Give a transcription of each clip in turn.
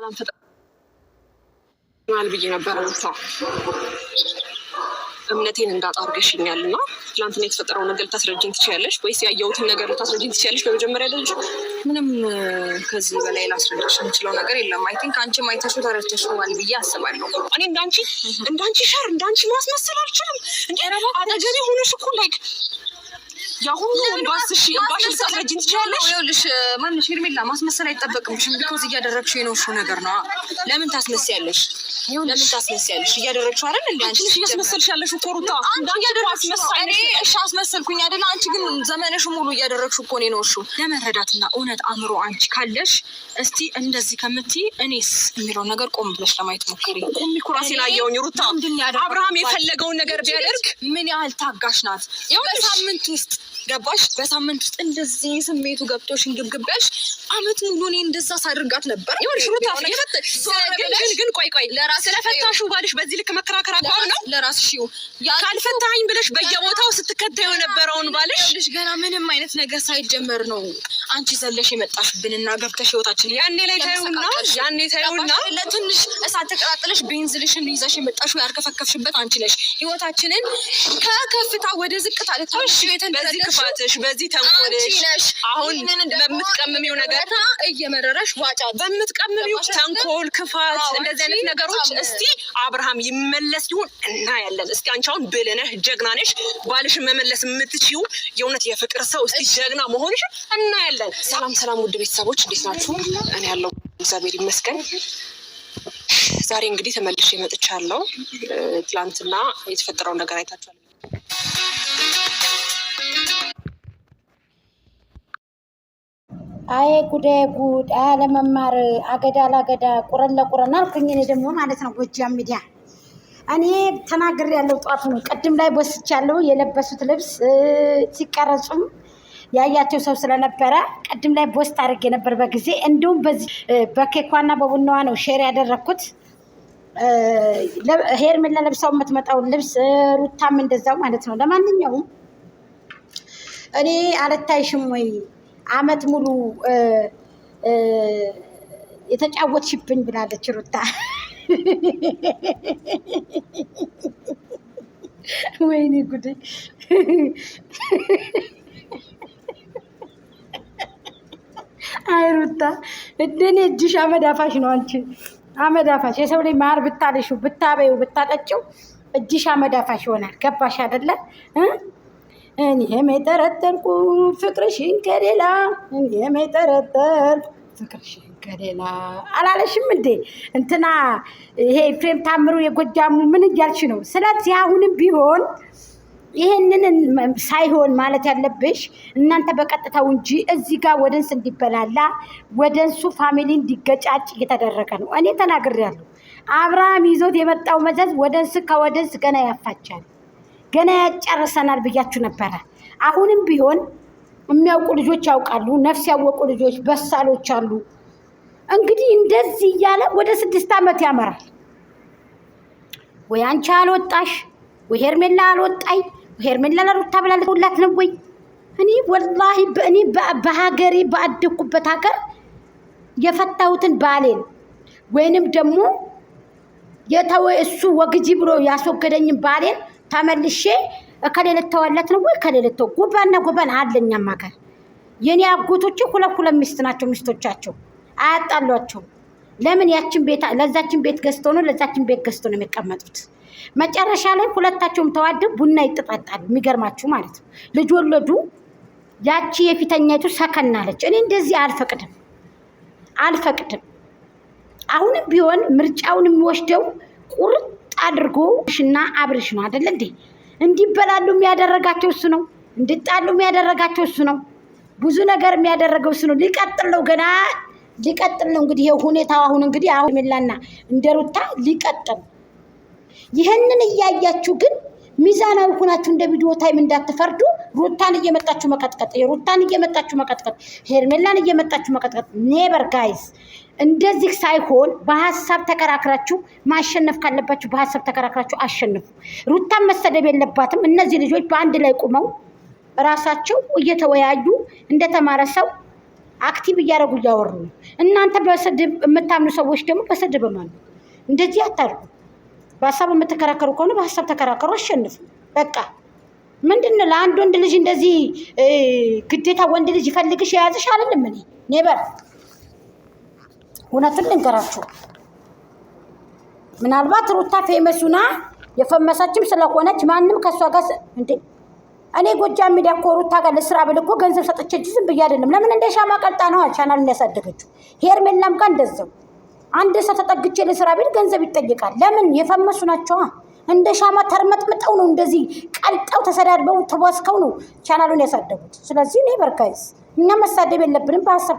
ሰላም ፈጥሯል ብዬ ነበር። እምነቴን እንዳጣርገሽኛል እና ትላንትና የተፈጠረው ነገር ልታስረጅኝ ትችያለሽ ወይስ ያየሁትን ነገር ልታስረጅኝ ትችያለሽ? በመጀመሪያ ደረጃ ምንም ከዚህ በላይ ላስረዳሽ የምችለው ነገር የለም። አይ ቲንክ አንቺ ማይተሽው ተረድተሽዋል ብዬ አስባለሁ። እኔ እንዳንቺ ሸር እንዳንቺ ማስመሰል አልችልም። እንደ አጠገቤ ሆነሽ እኮ ላይክ ያሁኑ ባስሽ ልታስረጅኝ ትችያለሽ። ይኸውልሽ ማንሽ ሄርሜላ ማስመሰል አይጠበቅብሽም። ቢኮዝ እያደረግሽው የነውሽው ነገር ነው። ለምን ታስመስያለሽ? ለምን ታስመስያለሽ? እያደረግሽው አይደል እንዴ? አንቺ እያስመሰልሽ ያለሽ እኮ ሩታ እሺ አስመሰልኩኝ አይደል? አንቺ ግን ዘመንሽ ሙሉ እያደረግሽው እኮ ነው እሱ። ለመረዳትና እውነት አእምሮ አንቺ ካለሽ እስቲ እንደዚህ ከምትይ እኔስ የሚለው ነገር ቆም ብለሽ ለማየት ሞክሪ። ቆም ኩራሴ ላይ ያየውኝ ሩታ አብርሃም የፈለገውን ነገር ቢያደርግ ምን ያህል ታጋሽ ናት። በሳምንት ውስጥ ገባሽ? በሳምንት ውስጥ እንደዚህ ስሜቱ ገብቶሽ እንግብግበሽ አመት ሙሉ እኔ እንደዛ ሳድርጋት ነበር። ይኸውልሽ ሩታ ግን ቆይ ስለፈታሹ ባልሽ በዚህ ልክ መከራከር አቋም ነው ለራስሽ። ካልፈታኝ ብለሽ በየቦታው ስትከታዩ የነበረውን ባልሽ ገና ምንም አይነት ነገር ሳይጀመር ነው አንቺ ዘለሽ የመጣሽብንና ገብተሽ ህይወታችን ያኔ ታዩና ለትንሽ እሳት ተቀጣጥለሽ ቤንዝልሽን ይዘሽ የመጣሽው ያርከፈከፍሽበት አንቺ ነሽ። ህይወታችንን ከከፍታ ወደ ዝቅታ ልታሽ በዚህ ክፋትሽ በዚህ ተንኮልሽ አሁን በምትቀምሚው ነገር እየመረረሽ ዋጫ በምትቀምሚው ተንኮል ክፋት እንደዚህ አይነት ነገሮች እስቲ አብርሃም ይመለስ ይሁን እና ያለን እስቲ አንቺ አሁን ብለነህ ጀግና ነሽ ባልሽን መመለስ የምትችይው የእውነት የፍቅር ሰው እስቲ ጀግና መሆንሽ እና ያለን። ሰላም ውድ ቤተሰቦች እንዴት ናችሁ? እኔ ያለው እግዚአብሔር ይመስገን። ዛሬ እንግዲህ ተመልሼ መጥቻለሁ። ትላንትና የተፈጠረው ነገር አይታችኋል። አይ ጉድ አለመማር አገዳ ላገዳ ቁረን ለቁረን አልኩኝ። እኔ ደግሞ ማለት ነው ጎጃም ሚዲያ እኔ ተናግሬ ያለው ጧት ነው። ቅድም ላይ ቦስቻለሁ። የለበሱት ልብስ ሲቀረጹም ያያቸው ሰው ስለነበረ ቅድም ላይ ቦስት አድርጌ ነበር በጊዜ። እንዲሁም በዚህ በኬኳና በቡናዋ ነው ሼር ያደረኩት። ሄርሜላ ለብሳው የምትመጣው ልብስ ሩታም እንደዛው ማለት ነው። ለማንኛውም እኔ አልታይሽም ወይ አመት ሙሉ የተጫወትሽብኝ ብላለች ሩታ። ወይኔ ጉድ! አይ ሩታ እንደኔ እጅሽ አመዳፋሽ ነው። አንቺ አመዳፋሽ የሰው ላይ ማር ብታለሽው ብታበዩ ብታጠጪው እጅሽ አመዳፋሽ ይሆናል። ገባሽ አይደለ? እኔም የጠረጠርኩ ፍቅርሽን ከሌላ አላለሽም እንዴ? እንትና ይሄ ፍሬም ታምሩ የጎጃሙ ምን እያልሽ ነው? ስለዚህ አሁንም ቢሆን ይሄንን ሳይሆን ማለት ያለብሽ እናንተ በቀጥታው እንጂ እዚህ ጋር ወደንስ እንዲበላላ ወደንሱ ፋሚሊ እንዲገጫጭ እየተደረገ ነው። እኔ ተናግሬያለሁ። አብርሃም ይዞት የመጣው መዘዝ ወደንስ ከወደንስ ገና ያፋቻል፣ ገና ያጨርሰናል ብያችሁ ነበረ። አሁንም ቢሆን የሚያውቁ ልጆች ያውቃሉ፣ ነፍስ ያወቁ ልጆች በሳሎች አሉ። እንግዲህ እንደዚህ እያለ ወደ 6 ዓመት ያመራል። ወይ አንቺ አልወጣሽ ወይ ሄርሜላ አልወጣይ። ሄርሜላ ለሩታ ብላለች ነው ወይ? እኔ ወላሂ እኔ በሀገሬ ባደኩበት ሀገር የፈታሁትን ባሌን ወይንም ደግሞ የተወ እሱ ወግጂ ብሎ ያስወገደኝን ባሌን ተመልሼ ከሌለተዋለት ነው ወይ ከሌለተው ጎባና አለኛም ሀገር የኔ አጎቶቼ ሁለት ሚስት ናቸው። ሚስቶቻቸው አያጣሏቸው። ለምን ያችን ቤት ለዛችን ቤት ገዝተው ነው ለዛችን ቤት ገዝተው ነው የሚቀመጡት። መጨረሻ ላይ ሁለታቸውም ተዋደው ቡና ይጠጣጣሉ። የሚገርማችሁ ማለት ነው። ልጅ ወለዱ። ያቺ የፊተኛይቱ ሰከናለች። እኔ እንደዚህ አልፈቅድም። አሁንም ቢሆን ምርጫውን የሚወስደው ቁርጥ አድርጎ ሽና አብርሽ ነው አይደል እንዴ? እንዲበላሉ የሚያደረጋቸው እሱ ነው። እንድጣሉ የሚያደረጋቸው እሱ ነው። ብዙ ነገር የሚያደረገው እሱ ነው። ሊቀጥል ነው ገና ሊቀጥል ነው። እንግዲህ ይሄ ሁኔታው አሁን እንግዲህ አሁን ሜላና እንደሩታ ሊቀጥል። ይሄንን እያያችሁ ግን ሚዛናዊ ሆናችሁ እንደ ቪዲዮ ታይም እንዳትፈርዱ። ሩታን እየመጣችሁ መቀጥቀጥ፣ ሄርሜላን እየመጣችሁ መቀጥቀጥ ኔቨር ጋይስ። እንደዚህ ሳይሆን በሐሳብ ተከራክራችሁ ማሸነፍ ካለባችሁ በሐሳብ ተከራክራችሁ አሸንፉ። ሩታን መሰደብ የለባትም። እነዚህ ልጆች በአንድ ላይ ቁመው ራሳቸው እየተወያዩ እንደተማረ ሰው አክቲቭ እያደረጉ እያወሩ ነው። እናንተ በስድብ የምታምኑ ሰዎች ደግሞ በስድብ ማኑ እንደዚህ አታርጉ። በሀሳብ የምትከራከሩ ከሆነ በሀሳብ ተከራከሩ፣ አሸንፉ። በቃ ምንድን ነው ለአንድ ወንድ ልጅ እንደዚህ ግዴታ ወንድ ልጅ ይፈልግሽ የያዝሽ አይደለም። እኔ ኔበር እውነቱን ልንገራችሁ፣ ምናልባት ሩታ ፌመሱና የፈመሳችም ስለሆነች ማንም ከሷ ጋር እንዴ እኔ ጎጃም ሚዲያ እኮ ሩታ ጋር ለስራ ብል እኮ ገንዘብ ሰጥቼ እንጂ ዝም ብዬ አይደለም። ለምን እንደ ሻማ ቀልጣ ነው ቻናል ያሳደገችው። ሄርሜላም ጋር እንደዛው አንድ ሰው ተጠግቼ ለስራ ብል ገንዘብ ይጠይቃል። ለምን የፈመሱ ናቸው። እንደ ሻማ ተርመጥምጠው ነው እንደዚህ ቀልጠው ተሰዳድበው ተዋስከው ነው ቻናሉን ያሳደጉት። ስለዚህ እኔ በርካይስ እኛ መሳደብ የለብንም። በሀሳብ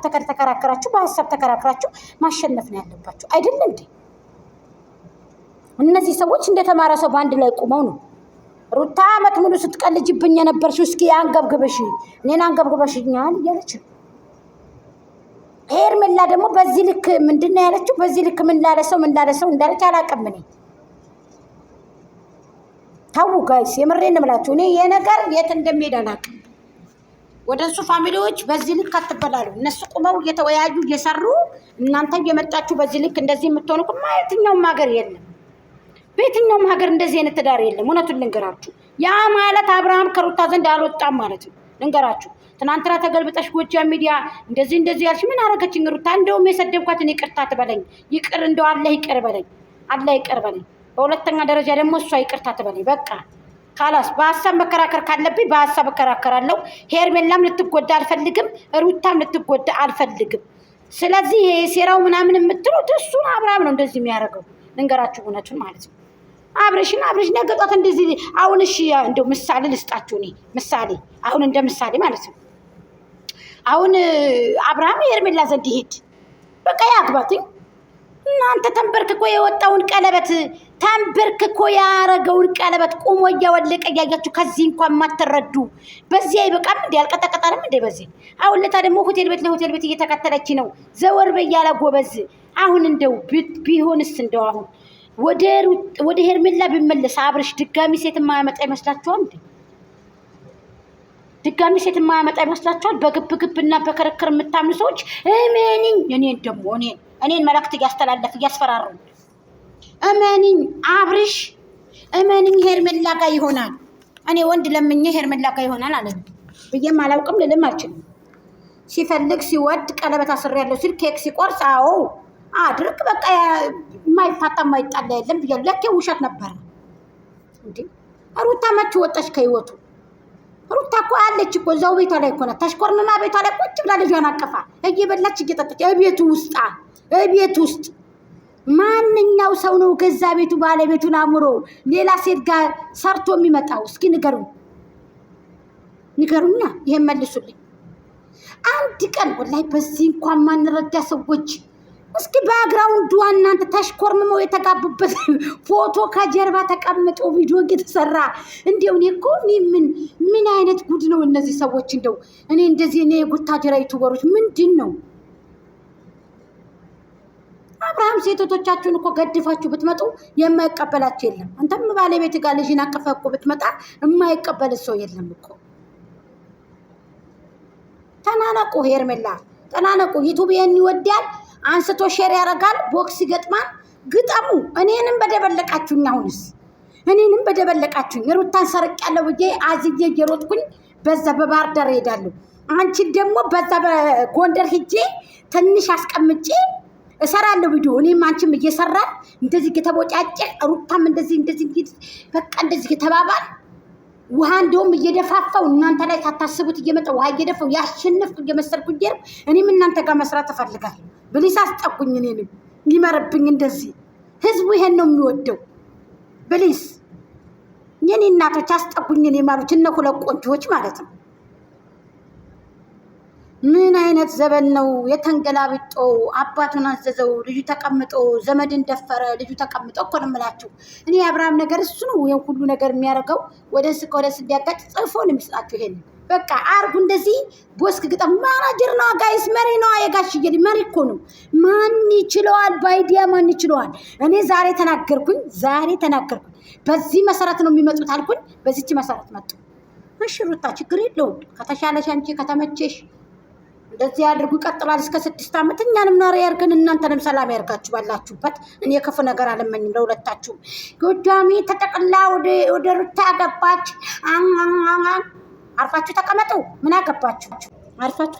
ተከራክራችሁ ማሸነፍ ነው ያለባችሁ አይደል እንዴ? እነዚህ ሰዎች እንደተማረ ሰው በአንድ ላይ ቆመው ነው ሩታ አመት ሙሉ ስትቀልጅብኝ የነበርሽው እስኪ አንገብግበሽ እኔን አንገብግበሽኛል እያለች ነው። ሄርሜላ ደግሞ በዚህ ልክ ምንድን ነው ያለችው? በዚህ ልክ ምን ላለ ሰው እንዳለች አላውቅም እኔ። ታው ጋይስ የምሬን እምላችሁ እኔ የነገር የት እንደሚሄድ አላውቅም። ወደ እሱ ፋሚሊዎች በዚህ ልክ አትበላሉ። እነሱ ቁመው እየተወያዩ እየሰሩ እናንተ እየመጣችሁ በዚህ ልክ እንደዚህ የምትሆኑ የትኛውም ሀገር የለም። በየትኛውም ሀገር እንደዚህ አይነት ትዳር የለም። እውነቱን ልንገራችሁ፣ ያ ማለት አብርሃም ከሩታ ዘንድ አልወጣም ማለት ነው። ልንገራችሁ ትናንትና ተገልብጠሽ ጎጃም ሚዲያ እንደዚህ ያልሽ ምን አረገችኝ ሩታ? እንደውም የሰደብኳትን ይቅርታ ትበለኝ። ይቅር እንደው አላህ ይቅር በለኝ፣ አላህ ይቅር በለኝ። በሁለተኛ ደረጃ ደግሞ እሷ ይቅርታ ትበለኝ። በቃ ካላስ በሀሳብ መከራከር ካለብኝ በሀሳብ እከራከራለሁ። ሄርሜላም ልትጎዳ አልፈልግም፣ ሩታም ልትጎዳ አልፈልግም። ስለዚህ የሴራው ምናምን የምትሉት እሱን አብርሃም ነው እንደዚህ የሚያደርገው። ልንገራችሁ እውነቱን ማለት ነው። አብርሽ ነገ ጧት እንደዚህ አሁን እሺ እንደው ምሳሌ ልስጣችሁ። እኔ ምሳሌ አሁን እንደ ምሳሌ ማለት ነው። አሁን አብርሃም ሄርሜላ ዘንድ ይሄድ በቃ ያግባትኝ። እናንተ ተንበርክኮ የወጣውን ቀለበት ተንበርክኮ ያረገውን ቀለበት ቁሞ እያወለቀ እያያችሁ ከዚህ እንኳን ማትረዱ በዚህ አይበቃም እንዴ? ያልቀጠቀጠንም እንዴ? በዚህ አሁን ለታ ደግሞ ሆቴል ቤት ለሆቴል ቤት እየተከተለች ነው ዘወር በያለ ጎበዝ። አሁን እንደው ቢሆንስ እንደው አሁን ወደ ሄርሜላ ቢመለስ አብርሽ ድጋሚ ሴት የማያመጣ ይመስላችኋል እንዴ? ድጋሚ ሴት የማያመጣ ይመስላችኋል? በግብግብና በክርክር የምታምኑ ሰዎች እኔን መልእክት እያስተላለፍ እያስፈራሩ እመኒኝ፣ አብርሽ እመኒኝ ሄርሜላ ጋር ይሆናል። እኔ ወንድ ለምኜ ሄርሜላ ጋር ይሆናል አለ ብዬም አላውቅም ልልም አልችልም። ሲፈልግ ሲወድ ቀለበት አስሬያለሁ ሲል ኬክ ሲቆርስ አዎ አድርግ በቃ የማይፋታ የማይጣላ የለም ብያለሁ። ለኬ ውሸት ነበር እንዴ? ሩታ መች ወጣች ከህይወቱ? ሩታ እኮ አለች እኮ እዛው ቤቷ ላይ እኮ ናት። ተሽኮርምማ ቤቷ ላይ ቁጭ ብላ ልጇን አቀፋ እየበላች እየጠጣች ቤቱ ውስጥ ማንኛው ሰው ነው ገዛ ቤቱ ባለቤቱን አምሮ ሌላ ሴት ጋር ሰርቶ የሚመጣው? እስኪ ንገሩኛ፣ ይሄን መልሱልኝ። አንድ ቀን ወላሂ በዚህ እንኳን ማንረዳ ሰዎች እስኪ ባግራውንዱ እናንተ ተሽኮርምመው የተጋቡበት ፎቶ ከጀርባ ተቀምጦ ቪዲዮ እየተሰራ እንደው እኔ እኮ ምን አይነት ጉድ ነው እነዚህ ሰዎች? እንደው እኔ እንደዚህ እኔ የጉታጀራ ዩቱበሮች ምንድን ነው? አብርሃም ሴቶቻችሁን እኮ ገድፋችሁ ብትመጡ የማይቀበላችሁ የለም። አንተም ባለቤት ጋር ልጅን አቀፈህ እኮ ብትመጣ የማይቀበል ሰው የለም እኮ። ተናነቁ፣ ሄርሜላ ተናነቁ። ዩቱብ ይሄን ይወዳል አንስቶ ሼር ያደርጋል፣ ቦክስ ይገጥማል። ግጠሙ። እኔንም በደበለቃችሁኝ፣ አሁንስ እኔንም በደበለቃችሁኝ። ሩታን ሰርቅ ያለው ብዬ አዝዬ እየሮጥኩኝ በዛ በባህር ዳር ሄዳለሁ። አንቺን ደግሞ በዛ በጎንደር ሂጄ ትንሽ አስቀምጬ እሰራለሁ ቪዲዮ። እኔም አንቺም እየሰራን እንደዚህ ከተቦጫጨ ሩታም እንደዚህ በቃ እንደዚህ ተባባል። ውሃ እንደውም እየደፋፋው እናንተ ላይ ታታስቡት እየመጣ ውሃ እየደፋው ያሸነፍኩ እየመሰልኩ እኔም እናንተ ጋር መስራት እፈልጋለሁ። ብሊስ አስጠቁኝ፣ እኔንም ሊመርብኝ እንደዚህ ህዝቡ ይሄን ነው የሚወደው። ብሊስ የኔ እናቶች አስጠጉኝ። እኔ ማለት እነ ሁለት ቆንጆች ማለት ነው። ምን አይነት ዘበን ነው? የተንገላብጦ አባቱን አዘዘው ልጁ ተቀምጦ ዘመድን ደፈረ ልጁ ተቀምጦ እኮ ነው የምላችሁ። እኔ የአብርሃም ነገር እሱ ነው ይሄን ሁሉ ነገር የሚያደርገው። ወደስ እንዲያጋጭ ጽፎ ነው የሚሰጣችሁ። ይሄን በቃ አርጉ እንደዚህ ቦስክ ግጠም። ማናጀር ነው ጋይስ፣ መሪ ነው። የጋሽዬ መሪ እኮ ነው። ማን ይችለዋል? ባይዲያ ማን ይችለዋል? እኔ ዛሬ ተናገርኩኝ። በዚህ መሰረት ነው የሚመጡት አልኩኝ። በዚህች መሰረት መጡ። እሺ ሩታ ችግር የለውም ከተሻለሽ አንቺ ከተመቸሽ እንደዚህ አድርጉ። ይቀጥላል እስከ 6 ዓመት። እኛንም ኖር ያርገን፣ እናንተንም ሰላም ያርጋችሁ ባላችሁበት። እኔ ክፉ ነገር አልመኝም ለሁለታችሁም። ጎጃሜ ተጠቅላ ወደ ሩታ ገባች። አርፋችሁ ተቀመጡ። ምን አገባችሁ? አርፋችሁ